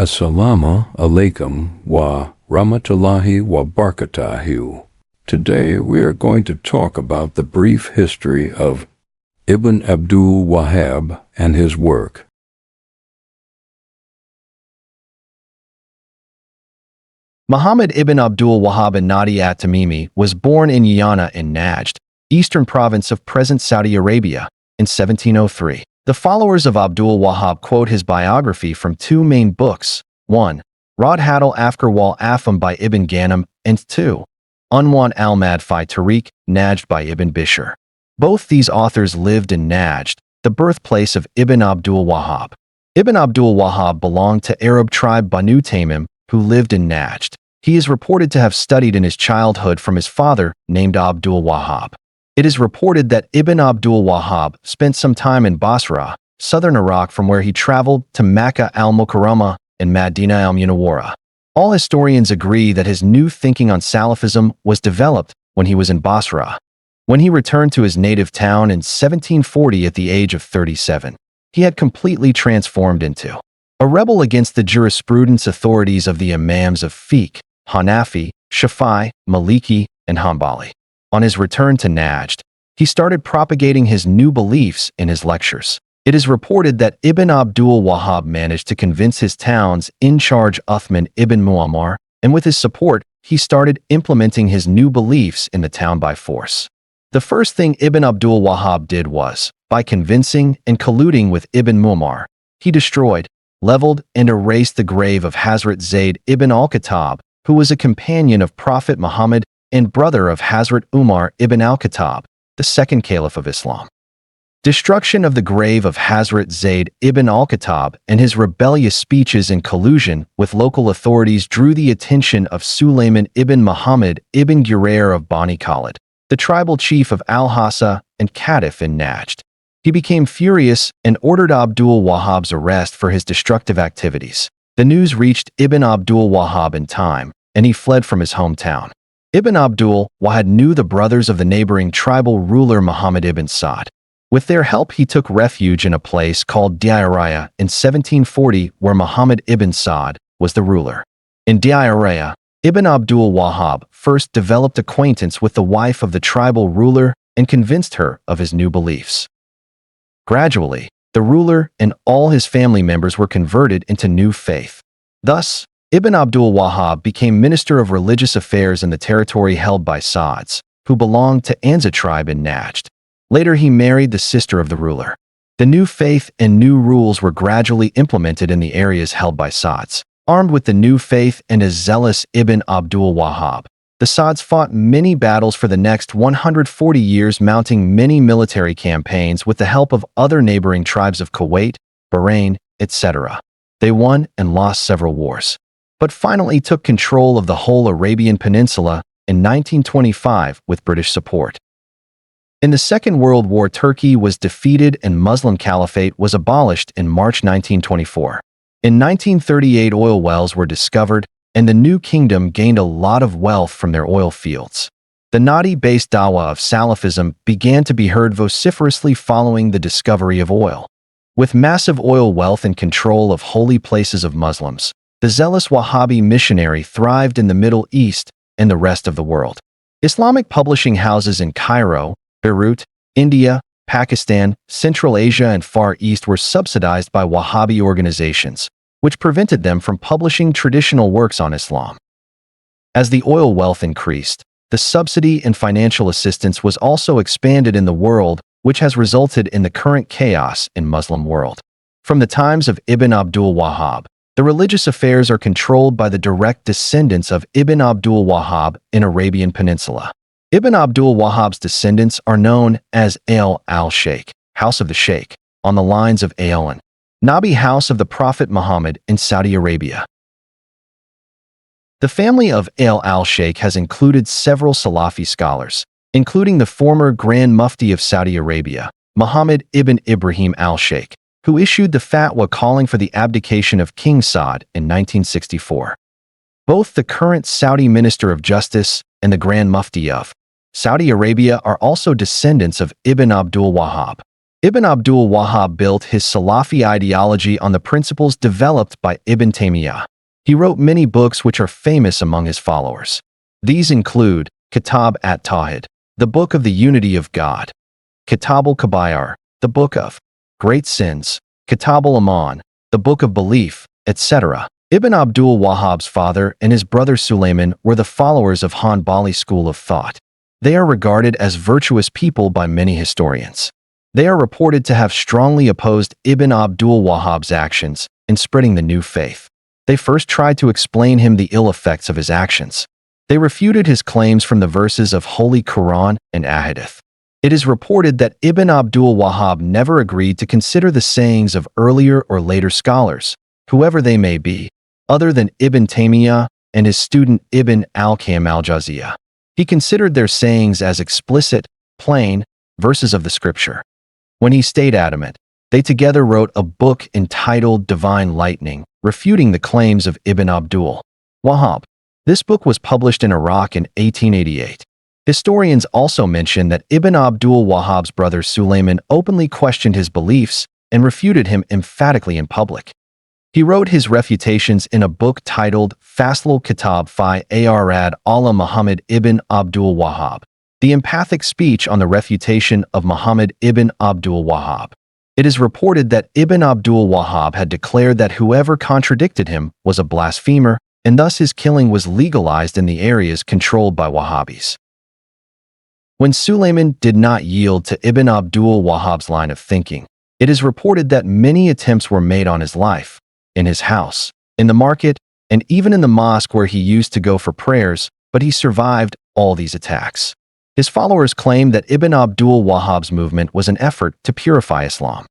Assalamu alaikum wa rahmatullahi wa barakatuhu. Today we are going to talk about the brief history of Ibn Abdul Wahhab and his work. Muhammad ibn Abdul Wahhab an-Nadi at-Tamimi was born in Yana in Najd, eastern province of present Saudi Arabia, in 1703. The followers of Abdul Wahhab quote his biography from two main books: 1. Rod Hadal Afkar wal Afam by Ibn Ghanem, and 2. Unwan al-Mad fi Tariq, Najd by Ibn Bishr. Both these authors lived in Najd, the birthplace of Ibn Abdul Wahhab. Ibn Abdul Wahhab belonged to Arab tribe Banu Tamim, who lived in Najd. He is reported to have studied in his childhood from his father, named Abdul Wahhab. It is reported that Ibn Abdul Wahhab spent some time in Basra, southern Iraq, from where he traveled to Makkah al-Mukarramah and Madinah al-Munawwarah. All historians agree that his new thinking on Salafism was developed when he was in Basra. When he returned to his native town in 1740 at the age of 37, he had completely transformed into a rebel against the jurisprudence authorities of the Imams of Fiqh, Hanafi, Shafi'i, Maliki, and Hanbali. On his return to Najd, he started propagating his new beliefs in his lectures. It is reported that Ibn Abdul Wahhab managed to convince his town's in-charge Uthman ibn Muammar, and with his support, he started implementing his new beliefs in the town by force. The first thing Ibn Abdul Wahhab did was, by convincing and colluding with Ibn Muammar, he destroyed, leveled, and erased the grave of Hazrat Zayd ibn al-Khattab, who was a companion of Prophet Muhammad and brother of Hazrat Umar ibn al-Khattab, the second caliph of Islam. Destruction of the grave of Hazrat Zayd ibn al-Khattab and his rebellious speeches in collusion with local authorities drew the attention of Sulayman ibn Muhammad ibn Gurair of Bani Khalid, the tribal chief of Al-Hassa and Qatif in Najd. He became furious and ordered Abdul Wahhab's arrest for his destructive activities. The news reached Ibn Abdul Wahhab in time, and he fled from his hometown. Ibn Abdul Wahhab knew the brothers of the neighboring tribal ruler Muhammad ibn Saud. With their help, he took refuge in a place called Diriyah in 1740, where Muhammad ibn Saud was the ruler. In Diriyah, Ibn Abdul Wahhab first developed acquaintance with the wife of the tribal ruler and convinced her of his new beliefs. Gradually, the ruler and all his family members were converted into new faith. Thus, Ibn Abdul Wahhab became Minister of Religious Affairs in the territory held by Sauds, who belonged to Anza tribe in Najd. Later, he married the sister of the ruler. The new faith and new rules were gradually implemented in the areas held by Sauds. Armed with the new faith and as zealous Ibn Abdul Wahhab, the Sauds fought many battles for the next 140 years, mounting many military campaigns with the help of other neighboring tribes of Kuwait, Bahrain, etc. They won and lost several wars, but finally took control of the whole Arabian Peninsula in 1925 with British support. In the Second World War, Turkey was defeated and Muslim Caliphate was abolished in March 1924. In 1938, oil wells were discovered, and the new kingdom gained a lot of wealth from their oil fields. The Nadi-based dawah of Salafism began to be heard vociferously following the discovery of oil. With massive oil wealth and control of holy places of Muslims, the zealous Wahhabi missionary thrived in the Middle East and the rest of the world. Islamic publishing houses in Cairo, Beirut, India, Pakistan, Central Asia, and Far East were subsidized by Wahhabi organizations, which prevented them from publishing traditional works on Islam. As the oil wealth increased, the subsidy and financial assistance was also expanded in the world, which has resulted in the current chaos in Muslim world. From the times of Ibn Abdul Wahhab, the religious affairs are controlled by the direct descendants of Ibn Abdul Wahhab in Arabian Peninsula. Ibn Abdul Wahhab's descendants are known as al-Sheikh, House of the Sheikh, on the lines of Alan Nabi, House of the Prophet Muhammad in Saudi Arabia. The family of al-Sheikh has included several Salafi scholars, including the former Grand Mufti of Saudi Arabia, Muhammad ibn Ibrahim al-Sheikh, who issued the fatwa calling for the abdication of King Saud in 1964. Both the current Saudi Minister of Justice and the Grand Mufti of Saudi Arabia are also descendants of Ibn Abdul Wahhab. Ibn Abdul Wahhab built his Salafi ideology on the principles developed by Ibn Taymiyyah. He wrote many books which are famous among his followers. These include Kitab al-Tawhid, the Book of the Unity of God; Kitab al-Kabair, the Book of Great Sins; Kitab al-Iman, the Book of Belief, etc. Ibn Abdul Wahhab's father and his brother Sulayman were the followers of Hanbali school of thought. They are regarded as virtuous people by many historians. They are reported to have strongly opposed Ibn Abdul Wahhab's actions in spreading the new faith. They first tried to explain him the ill effects of his actions. They refuted his claims from the verses of Holy Quran and Ahadith. It is reported that Ibn Abdul Wahhab never agreed to consider the sayings of earlier or later scholars, whoever they may be, other than Ibn Taymiyyah and his student Ibn al-Qayyim al-Jawziyah. He considered their sayings as explicit, plain verses of the scripture. When he stayed adamant, they together wrote a book entitled Divine Lightning, refuting the claims of Ibn Abdul Wahhab. This book was published in Iraq in 1888. Historians also mention that Ibn Abdul Wahhab's brother Sulayman openly questioned his beliefs and refuted him emphatically in public. He wrote his refutations in a book titled Faslul Kitab fi Arad Allah Muhammad ibn Abdul Wahhab, the emphatic speech on the refutation of Muhammad ibn Abdul Wahhab. It is reported that Ibn Abdul Wahhab had declared that whoever contradicted him was a blasphemer, and thus his killing was legalized in the areas controlled by Wahhabis. When Sulayman did not yield to Ibn Abdul Wahhab's line of thinking, it is reported that many attempts were made on his life, in his house, in the market, and even in the mosque where he used to go for prayers, but he survived all these attacks. His followers claim that Ibn Abdul Wahhab's movement was an effort to purify Islam.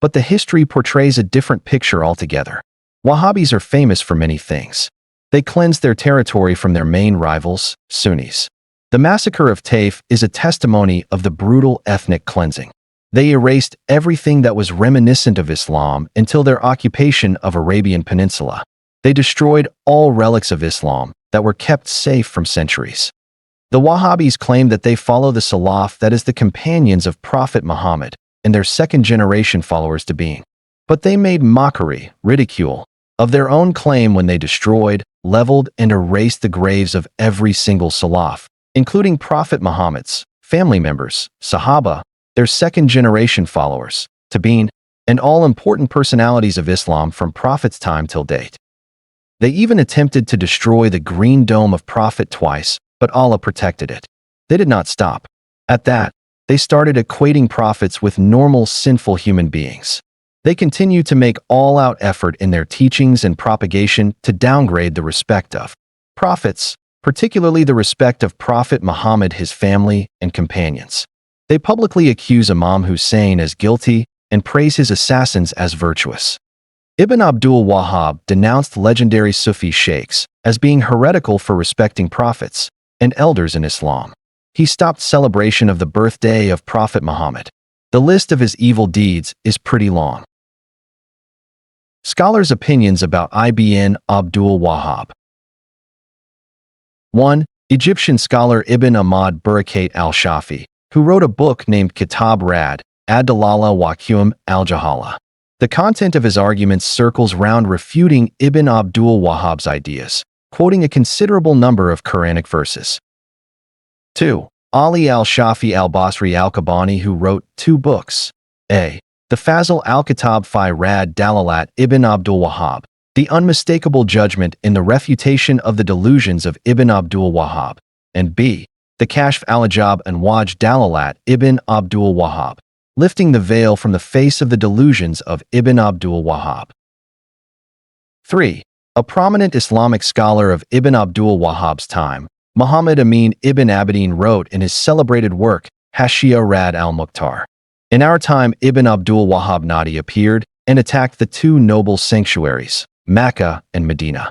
But the history portrays a different picture altogether. Wahhabis are famous for many things. They cleansed their territory from their main rivals, Sunnis. The massacre of Taif is a testimony of the brutal ethnic cleansing. They erased everything that was reminiscent of Islam until their occupation of Arabian Peninsula. They destroyed all relics of Islam that were kept safe from centuries. The Wahhabis claim that they follow the Salaf, that is the companions of Prophet Muhammad, and their second-generation followers to being. But they made mockery, ridicule, of their own claim when they destroyed, leveled, and erased the graves of every single Salaf, including Prophet Muhammad's family members, Sahaba, their second-generation followers, Tabi'in, and all important personalities of Islam from Prophet's time till date. They even attempted to destroy the green dome of Prophet twice, but Allah protected it. They did not stop. At that, they started equating prophets with normal sinful human beings. They continue to make all-out effort in their teachings and propagation to downgrade the respect of prophets, particularly the respect of Prophet Muhammad, his family, and companions. They publicly accuse Imam Hussein as guilty and praise his assassins as virtuous. Ibn Abdul Wahhab denounced legendary Sufi sheikhs as being heretical for respecting prophets and elders in Islam. He stopped celebration of the birthday of Prophet Muhammad. The list of his evil deeds is pretty long. Scholars' opinions about Ibn Abdul Wahhab. 1. Egyptian scholar Ibn Ahmad Barakat al-Shafi, who wrote a book named Kitab Rad ad-Dalala wa Qum al-Jahala. The content of his arguments circles round refuting Ibn Abdul Wahhab's ideas, quoting a considerable number of Quranic verses. 2. Ali al-Shafi al-Basri al-Kabani, who wrote 2 books. A. The Fazl al-Kitab fi Rad Dalalat Ibn Abdul Wahhab, the unmistakable judgment in the refutation of the delusions of Ibn Abdul Wahhab, and B. The Kashf al-Ajab and Waj Dalalat Ibn Abdul Wahhab, lifting the veil from the face of the delusions of Ibn Abdul Wahhab. 3. A prominent Islamic scholar of Ibn Abdul Wahhab's time, Muhammad Amin ibn Abidin, wrote in his celebrated work, Hashia Rad al-Mukhtar. In our time, Ibn Abdul Wahhab Najd appeared and attacked the 2 noble sanctuaries, Mecca and Medina.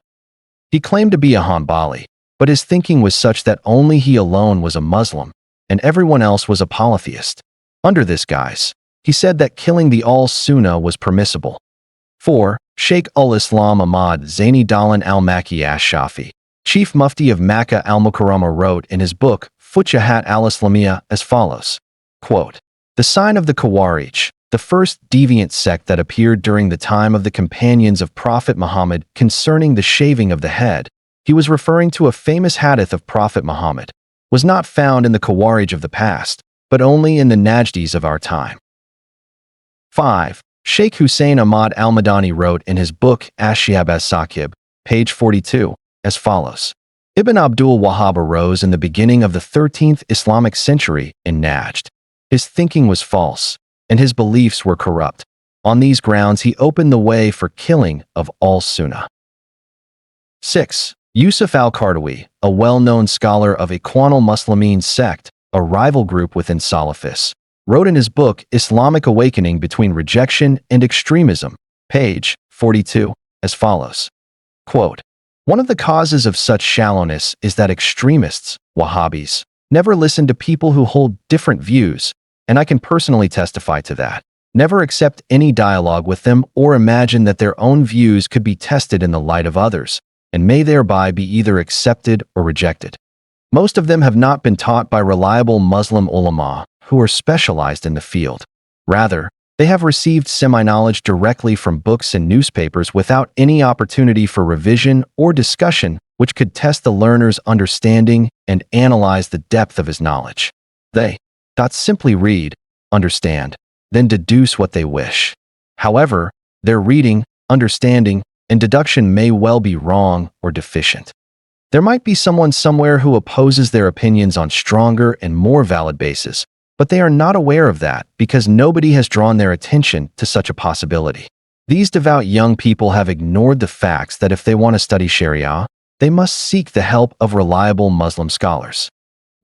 He claimed to be a Hanbali, but his thinking was such that only he alone was a Muslim, and everyone else was a polytheist. Under this guise, he said that killing the al-Sunnah was permissible. 4. Sheikh ul-Islam Ahmad Zaini Dalan al-Makki ash-Shafi, chief mufti of Makkah al-Mukarramah, wrote in his book Futuhat al-Islamiyah as follows, quote, "The sign of the Khawarij, the first deviant sect that appeared during the time of the companions of Prophet Muhammad concerning the shaving of the head. He was referring to a famous hadith of Prophet Muhammad, was not found in the Khawarij of the past, but only in the Najdis of our time. 5. Sheikh Hussein Ahmad al-Madani wrote in his book Ashab as-Saqib, page 42, as follows. Ibn Abdul Wahhab arose in the beginning of the 13th Islamic century in Najd. His thinking was false, and his beliefs were corrupt. On these grounds he opened the way for killing of all Sunnah. 6. Yusuf al-Qaradawi, a well-known scholar of Ikhwan al-Muslimin sect, a rival group within Salafists, wrote in his book Islamic Awakening Between Rejection and Extremism, page 42, as follows. Quote, one of the causes of such shallowness is that extremists, Wahhabis, never listen to people who hold different views, and I can personally testify to that. Never accept any dialogue with them or imagine that their own views could be tested in the light of others, and may thereby be either accepted or rejected. Most of them have not been taught by reliable Muslim ulama who are specialized in the field. Rather, they have received semi-knowledge directly from books and newspapers without any opportunity for revision or discussion which could test the learner's understanding and analyze the depth of his knowledge. They simply read, understand, then deduce what they wish. However, their reading, understanding, and deduction may well be wrong or deficient. There might be someone somewhere who opposes their opinions on stronger and more valid basis, but they are not aware of that because nobody has drawn their attention to such a possibility. These devout young people have ignored the facts that if they want to study Sharia, they must seek the help of reliable Muslim scholars.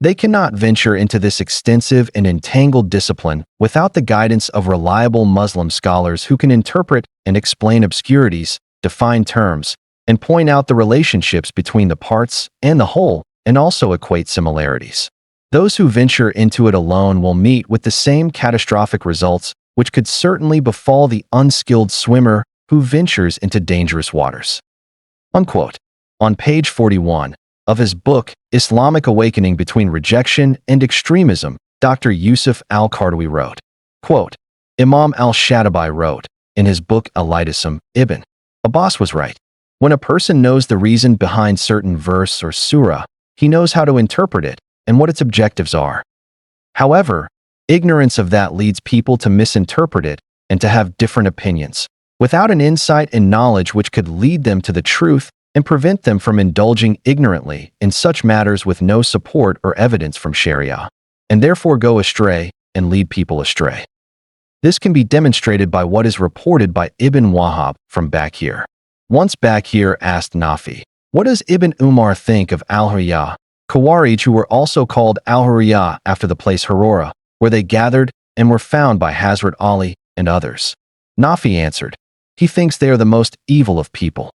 They cannot venture into this extensive and entangled discipline without the guidance of reliable Muslim scholars who can interpret and explain obscurities, define terms, and point out the relationships between the parts and the whole, and also equate similarities. Those who venture into it alone will meet with the same catastrophic results which could certainly befall the unskilled swimmer who ventures into dangerous waters. Unquote. On page 41 of his book, Islamic Awakening Between Rejection and Extremism, Dr. Yusuf al-Qaradawi wrote, quote, Imam al-Shatibi wrote, in his book Al-Idism, Ibn Abbas was right. When a person knows the reason behind certain verse or surah, he knows how to interpret it and what its objectives are. However, ignorance of that leads people to misinterpret it and to have different opinions, without an insight and knowledge which could lead them to the truth and prevent them from indulging ignorantly in such matters with no support or evidence from Sharia, and therefore go astray and lead people astray. This can be demonstrated by what is reported by Ibn Wahhab from Bakir. Once Bakir asked Nafi, what does Ibn Umar think of al-Huriyah, Khawarij who were also called al-Huriyah after the place Harora, where they gathered and were found by Hazrat Ali and others? Nafi answered, he thinks they are the most evil of people.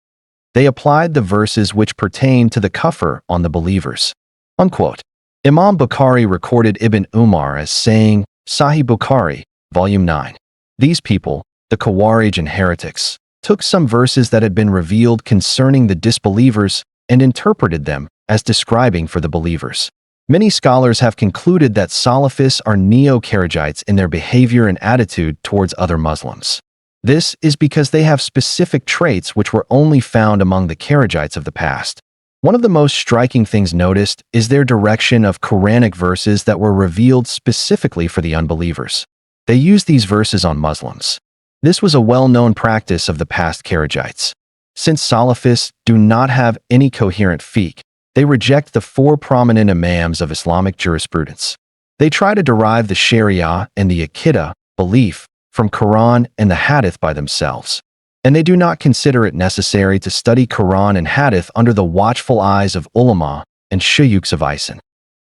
They applied the verses which pertain to the kufr on the believers. Unquote. Imam Bukhari recorded Ibn Umar as saying, Sahih Bukhari, Volume 9. These people, the Khawarij and heretics, took some verses that had been revealed concerning the disbelievers and interpreted them as describing for the believers. Many scholars have concluded that Salafists are neo-Kharijites in their behavior and attitude towards other Muslims. This is because they have specific traits which were only found among the Kharijites of the past. One of the most striking things noticed is their direction of Quranic verses that were revealed specifically for the unbelievers. They used these verses on Muslims. This was a well-known practice of the past Kharijites. Since Salafists do not have any coherent fiqh, they reject the four prominent imams of Islamic jurisprudence. They try to derive the Sharia and the Aqidah, belief, from Quran and the Hadith by themselves. And they do not consider it necessary to study Quran and Hadith under the watchful eyes of ulama and shuyukhs of Isan.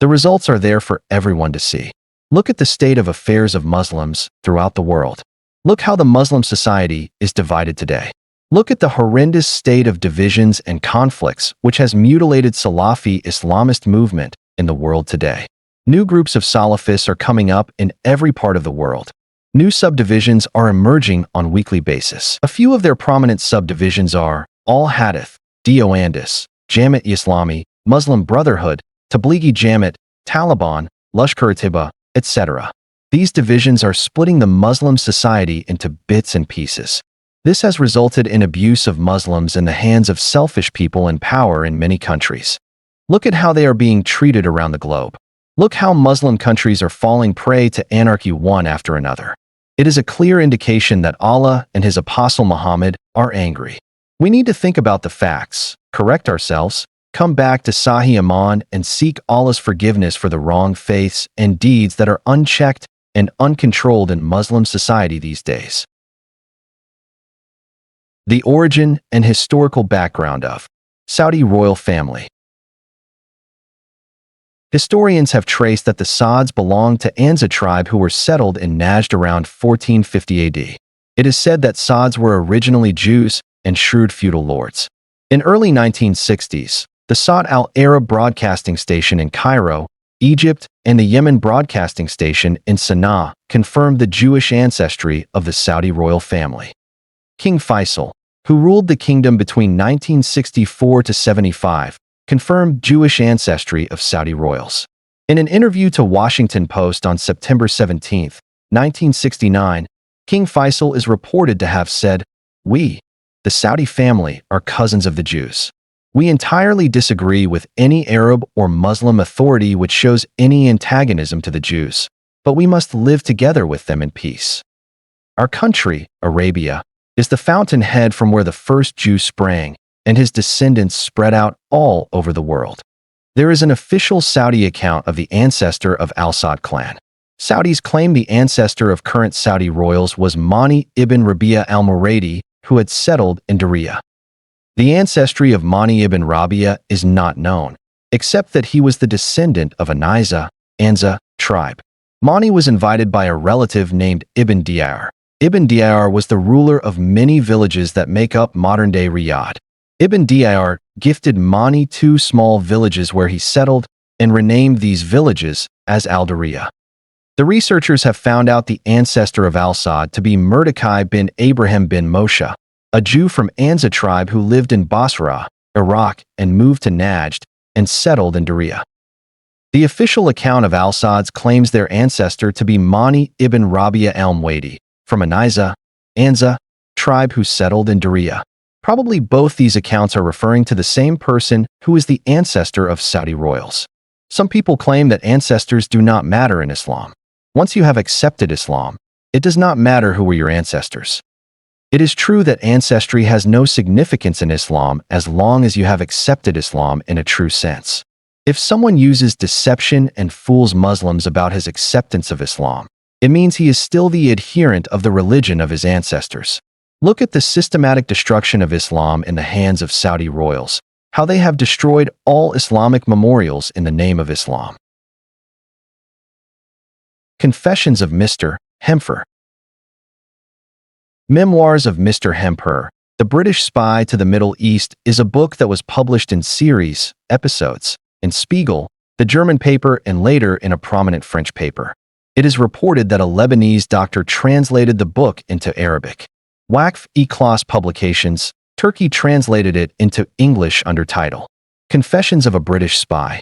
The results are there for everyone to see. Look at the state of affairs of Muslims throughout the world. Look how the Muslim society is divided today. Look at the horrendous state of divisions and conflicts which has mutilated Salafi Islamist movement in the world today. New groups of Salafists are coming up in every part of the world. New subdivisions are emerging on a weekly basis. A few of their prominent subdivisions are Al-Hadith, Dio-Andis, Jamaat-e-Islami, Muslim Brotherhood, Tablighi Jamaat, Taliban, Lashkar-e-Taiba, etc. These divisions are splitting the Muslim society into bits and pieces. This has resulted in abuse of Muslims in the hands of selfish people in power in many countries. Look at how they are being treated around the globe. Look how Muslim countries are falling prey to anarchy one after another. It is a clear indication that Allah and His Apostle Muhammad are angry. We need to think about the facts, correct ourselves, come back to Sahih Iman and seek Allah's forgiveness for the wrong faiths and deeds that are unchecked and uncontrolled in Muslim society these days. The origin and historical background of Saudi royal family. Historians have traced that the Sauds belonged to Anza tribe who were settled in Najd around 1450 AD. It is said that Sauds were originally Jews and shrewd feudal lords. In early 1960s, the Saud al-Arab broadcasting station in Cairo, Egypt, and the Yemen broadcasting station in Sana'a confirmed the Jewish ancestry of the Saudi royal family. King Faisal, who ruled the kingdom between 1964 to 75, confirmed Jewish ancestry of Saudi royals. In an interview to Washington Post on September 17, 1969, King Faisal is reported to have said, "We, the Saudi family, are cousins of the Jews. We entirely disagree with any Arab or Muslim authority which shows any antagonism to the Jews, but we must live together with them in peace. Our country, Arabia, is the fountainhead from where the first Jew sprang, and his descendants spread out all over the world." There is an official Saudi account of the ancestor of al-Saud clan. Saudis claim the ancestor of current Saudi royals was Mani ibn Rabi'a al-Muradi, who had settled in Diriyah. The ancestry of Mani ibn Rabi'a is not known, except that he was the descendant of a Anza tribe. Mani was invited by a relative named Ibn Diyar. Ibn Diyar was the ruler of many villages that make up modern-day Riyadh. Ibn Diyar gifted Mani 2 small villages where he settled and renamed these villages as al-Diriyah. The researchers have found out the ancestor of al-Saud to be Mordecai bin Abraham bin Moshe, a Jew from Anza tribe who lived in Basra, Iraq, and moved to Najd and settled in Diriyah. The official account of al-Saud's claims their ancestor to be Mani ibn Rabi'a al-Muwadi, from an Anza tribe who settled in Diriyah. Probably both these accounts are referring to the same person who is the ancestor of Saudi royals. Some people claim that ancestors do not matter in Islam. Once you have accepted Islam, it does not matter who were your ancestors. It is true that ancestry has no significance in Islam as long as you have accepted Islam in a true sense. If someone uses deception and fools Muslims about his acceptance of Islam, it means he is still the adherent of the religion of his ancestors. Look at the systematic destruction of Islam in the hands of Saudi royals, how they have destroyed all Islamic memorials in the name of Islam. Confessions of Mr. Hemper. Memoirs of Mr. Hemper, the British Spy to the Middle East, is a book that was published in series, episodes, in Spiegel, the German paper, and later in a prominent French paper. It is reported that a Lebanese doctor translated the book into Arabic. Waqf E-Class Publications, Turkey translated it into English under title, Confessions of a British Spy.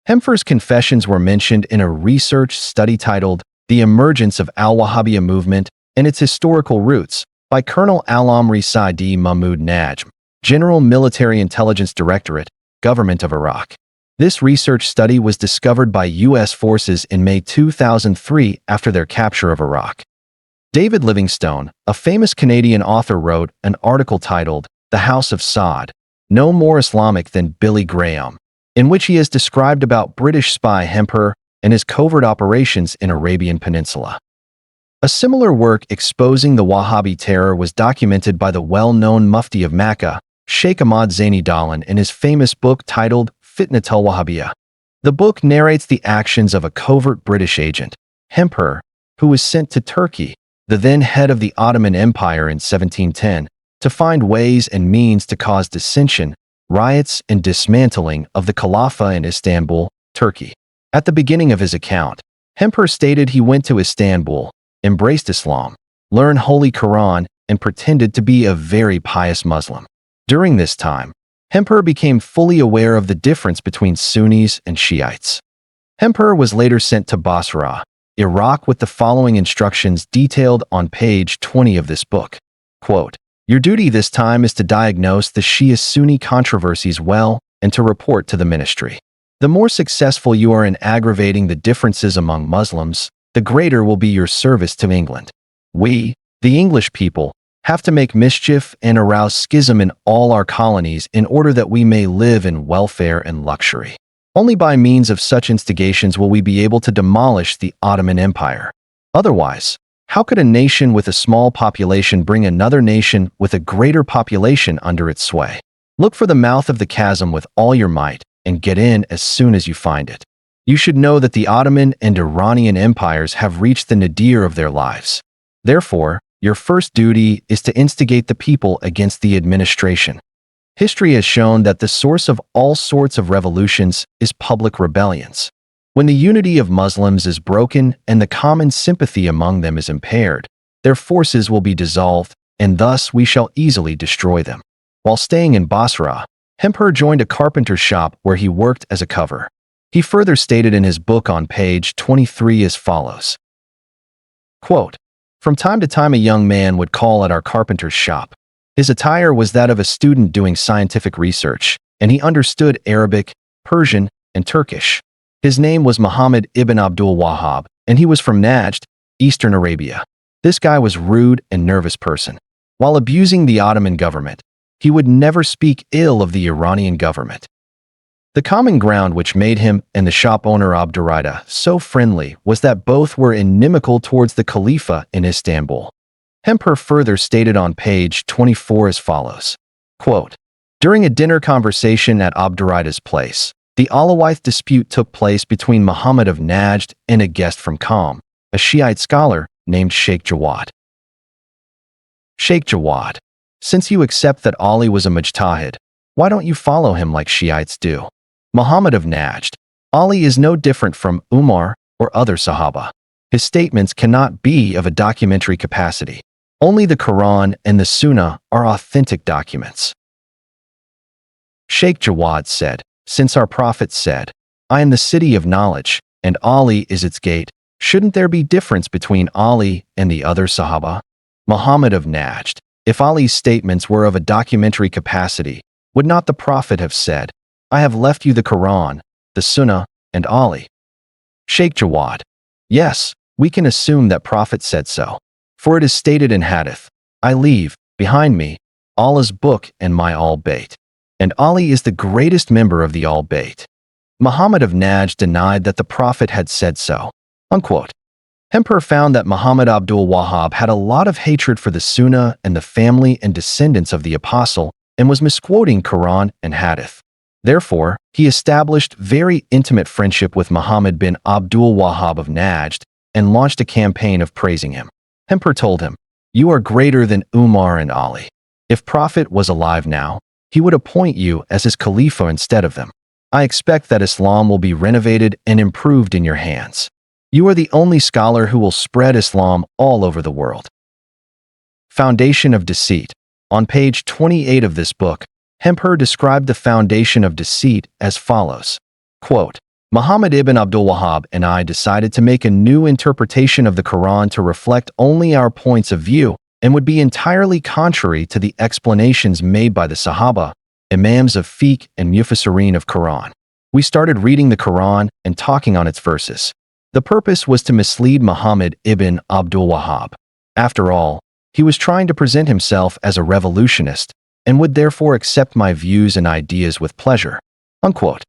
Hemper's confessions were mentioned in a research study titled The Emergence of Al-Wahhabiyya Movement and Its Historical Roots by Colonel Al-Amri Saidi Mahmoud Najm, General Military Intelligence Directorate, Government of Iraq. This research study was discovered by U.S. forces in May 2003 after their capture of Iraq. David Livingstone, a famous Canadian author, wrote an article titled The House of Saud, No More Islamic Than Billy Graham, in which he has described about British spy Hemper and his covert operations in Arabian Peninsula. A similar work exposing the Wahhabi terror was documented by the well-known Mufti of Makkah, Sheikh Ahmad Zaini Dahlan, in his famous book titled Fitnat al-Wahhabiyya. The book narrates the actions of a covert British agent, Hemper, who was sent to Turkey, the then head of the Ottoman Empire, in 1710, to find ways and means to cause dissension, riots, and dismantling of the Khalifa in Istanbul, Turkey. At the beginning of his account, Hemper stated he went to Istanbul, embraced Islam, learned Holy Quran, and pretended to be a very pious Muslim. During this time, Hemper became fully aware of the difference between Sunnis and Shiites. Hemper was later sent to Basra, Iraq with the following instructions detailed on page 20 of this book. Quote, "Your duty this time is to diagnose the Shia-Sunni controversies well and to report to the ministry. The more successful you are in aggravating the differences among Muslims, the greater will be your service to England. We, the English people, have to make mischief and arouse schism in all our colonies in order that we may live in welfare and luxury. Only by means of such instigations will we be able to demolish the Ottoman Empire. Otherwise, how could a nation with a small population bring another nation with a greater population under its sway? Look for the mouth of the chasm with all your might and get in as soon as you find it. You should know that the Ottoman and Iranian empires have reached the nadir of their lives. Therefore, your first duty is to instigate the people against the administration. History has shown that the source of all sorts of revolutions is public rebellions. When the unity of Muslims is broken and the common sympathy among them is impaired, their forces will be dissolved, and thus we shall easily destroy them." While staying in Basra, Hempur joined a carpenter's shop where he worked as a cover. He further stated in his book on page 23 as follows. Quote, "From time to time a young man would call at our carpenter's shop. His attire was that of a student doing scientific research, and he understood Arabic, Persian, and Turkish. His name was Muhammad ibn Abdul Wahhab, and he was from Najd, Eastern Arabia. This guy was rude and nervous person. While abusing the Ottoman government, he would never speak ill of the Iranian government. The common ground which made him and the shop owner Abdurrahman so friendly was that both were inimical towards the Khalifa in Istanbul." Hempur further stated on page 24 as follows. Quote, "During a dinner conversation at Abdurrahman's place, the Alawite dispute took place between Muhammad of Najd and a guest from Qom, a Shiite scholar named Sheikh Jawad. Sheikh Jawad, since you accept that Ali was a mujtahid, why don't you follow him like Shiites do? Muhammad of Najd, Ali is no different from Umar or other Sahaba. His statements cannot be of a documentary capacity. Only the Quran and the Sunnah are authentic documents." Sheikh Jawad said, "Since our Prophet said, 'I am the city of knowledge, and Ali is its gate,' shouldn't there be difference between Ali and the other Sahaba? Muhammad of Najd, if Ali's statements were of a documentary capacity, would not the Prophet have said, 'I have left you the Quran, the Sunnah, and Ali'?" Sheikh Jawad, "Yes, we can assume that Prophet said so. For it is stated in Hadith, 'I leave, behind me, Allah's book and my al-Bayt.' And Ali is the greatest member of the al-Bayt." Muhammad of Najd denied that the Prophet had said so. Unquote. Hempur found that Muhammad Abdul Wahhab had a lot of hatred for the Sunnah and the family and descendants of the Apostle and was misquoting Quran and Hadith. Therefore, he established very intimate friendship with Muhammad bin Abdul Wahhab of Najd and launched a campaign of praising him. Hempur told him, "You are greater than Umar and Ali. If Prophet was alive now, he would appoint you as his Khalifa instead of them. I expect that Islam will be renovated and improved in your hands. You are the only scholar who will spread Islam all over the world." Foundation of Deceit. On page 28 of this book, Hempur described the foundation of deceit as follows. Quote, "Muhammad ibn Abdul Wahhab and I decided to make a new interpretation of the Quran to reflect only our points of view and would be entirely contrary to the explanations made by the Sahaba, Imams of Fiqh and Mufassirin of Quran. We started reading the Quran and talking on its verses. The purpose was to mislead Muhammad ibn Abdul Wahhab. After all, he was trying to present himself as a revolutionist and would therefore accept my views and ideas with pleasure." Unquote.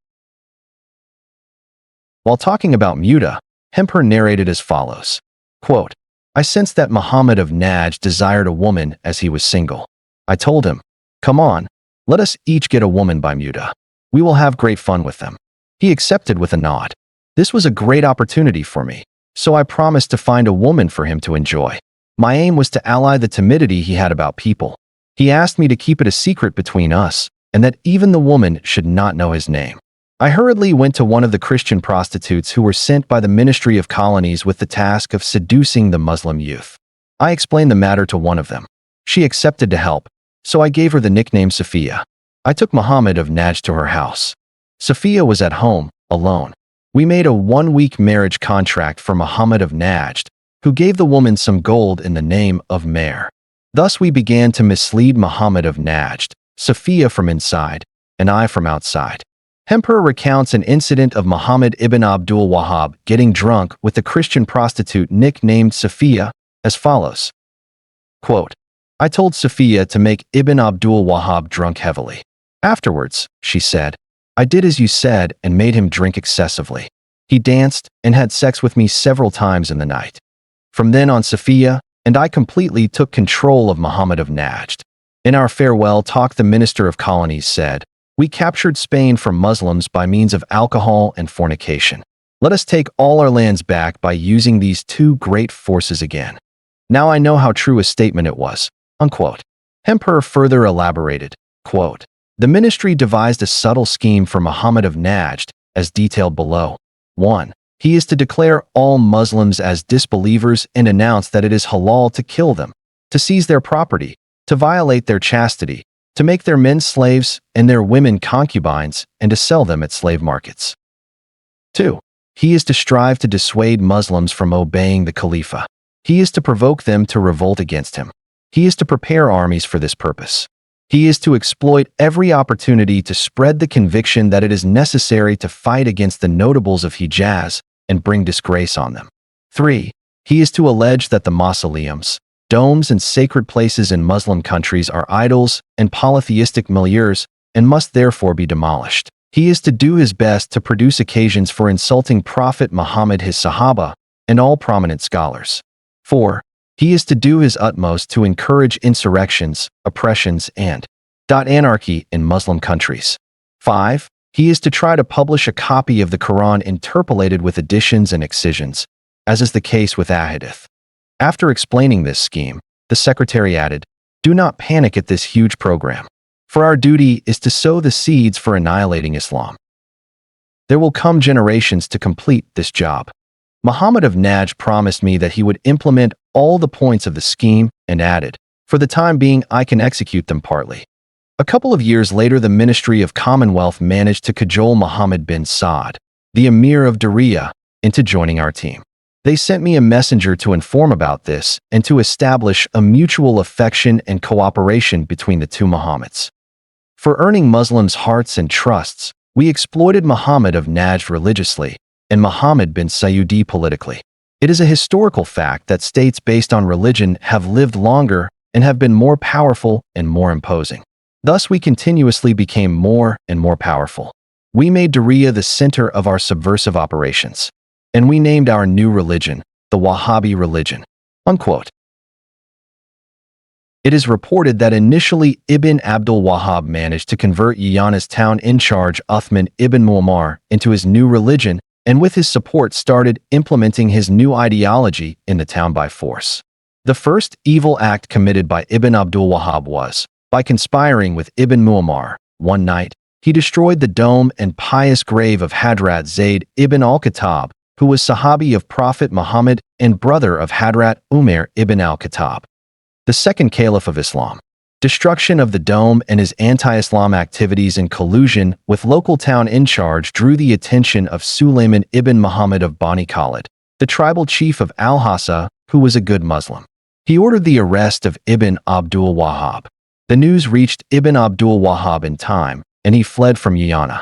While talking about Muta, Hempur narrated as follows. Quote, "I sensed that Muhammad of Najd desired a woman as he was single. I told him, 'Come on, let us each get a woman by Muta. We will have great fun with them.' He accepted with a nod. This was a great opportunity for me, so I promised to find a woman for him to enjoy. My aim was to ally the timidity he had about people. He asked me to keep it a secret between us, and that even the woman should not know his name. I hurriedly went to one of the Christian prostitutes who were sent by the Ministry of Colonies with the task of seducing the Muslim youth. I explained the matter to one of them. She accepted to help, so I gave her the nickname Sophia. I took Muhammad of Najd to her house. Sophia was at home, alone. We made a 1-week marriage contract for Muhammad of Najd, who gave the woman some gold in the name of Mahr. Thus we began to mislead Muhammad of Najd, Sophia from inside, and I from outside. Emperor recounts an incident of Muhammad ibn Abdul Wahhab getting drunk with a Christian prostitute nicknamed Sophia as follows. Quote, I told Sophia to make Ibn Abdul Wahhab drunk heavily. Afterwards, she said, I did as you said and made him drink excessively. He danced and had sex with me several times in the night. From then on, Sophia and I completely took control of Muhammad of Najd. In our farewell talk, the Minister of Colonies said, we captured Spain from Muslims by means of alcohol and fornication. Let us take all our lands back by using these two great forces again. Now I know how true a statement it was. Unquote. Emperor further elaborated, quote, the ministry devised a subtle scheme for Muhammad of Najd, as detailed below. 1. He is to declare all Muslims as disbelievers and announce that it is halal to kill them, to seize their property, to violate their chastity, to make their men slaves and their women concubines, and to sell them at slave markets. 2. He is to strive to dissuade Muslims from obeying the Khalifa. He is to provoke them to revolt against him. He is to prepare armies for this purpose. He is to exploit every opportunity to spread the conviction that it is necessary to fight against the notables of Hijaz and bring disgrace on them. 3. He is to allege that the mausoleums, domes, and sacred places in Muslim countries are idols and polytheistic milieus and must therefore be demolished. He is to do his best to produce occasions for insulting Prophet Muhammad, his Sahaba, and all prominent scholars. 4. He is to do his utmost to encourage insurrections, oppressions, and anarchy in Muslim countries. 5. He is to try to publish a copy of the Quran interpolated with additions and excisions, as is the case with Ahadith. After explaining this scheme, the secretary added, do not panic at this huge program, for our duty is to sow the seeds for annihilating Islam. There will come generations to complete this job. Muhammad of Najd promised me that he would implement all the points of the scheme and added, for the time being, I can execute them partly. A couple of years later, the Ministry of Commonwealth managed to cajole Muhammad bin Saud, the Emir of Diriyah, into joining our team. They sent me a messenger to inform about this and to establish a mutual affection and cooperation between the two Muhammads. For earning Muslims' hearts and trusts, we exploited Muhammad of Najd religiously and Muhammad bin Saud politically. It is a historical fact that states based on religion have lived longer and have been more powerful and more imposing. Thus, we continuously became more and more powerful. We made Diriyah the center of our subversive operations, and we named our new religion the Wahhabi religion. Unquote. It is reported that initially Ibn Abdul Wahhab managed to convert Yiyana's town in charge Uthman ibn Muammar into his new religion, and with his support started implementing his new ideology in the town by force. The first evil act committed by Ibn Abdul Wahhab was, by conspiring with Ibn Muammar, one night, he destroyed the dome and pious grave of Hadrat Zayd ibn al-Khattab, who was Sahabi of Prophet Muhammad and brother of Hadrat Umar ibn al-Khattab, the second caliph of Islam. Destruction of the dome and his anti-Islam activities in collusion with local town in charge drew the attention of Sulayman ibn Muhammad of Bani Khalid, the tribal chief of Al-Hassa, who was a good Muslim. He ordered the arrest of Ibn Abdul Wahhab. The news reached Ibn Abdul Wahhab in time, and he fled from Yiyana.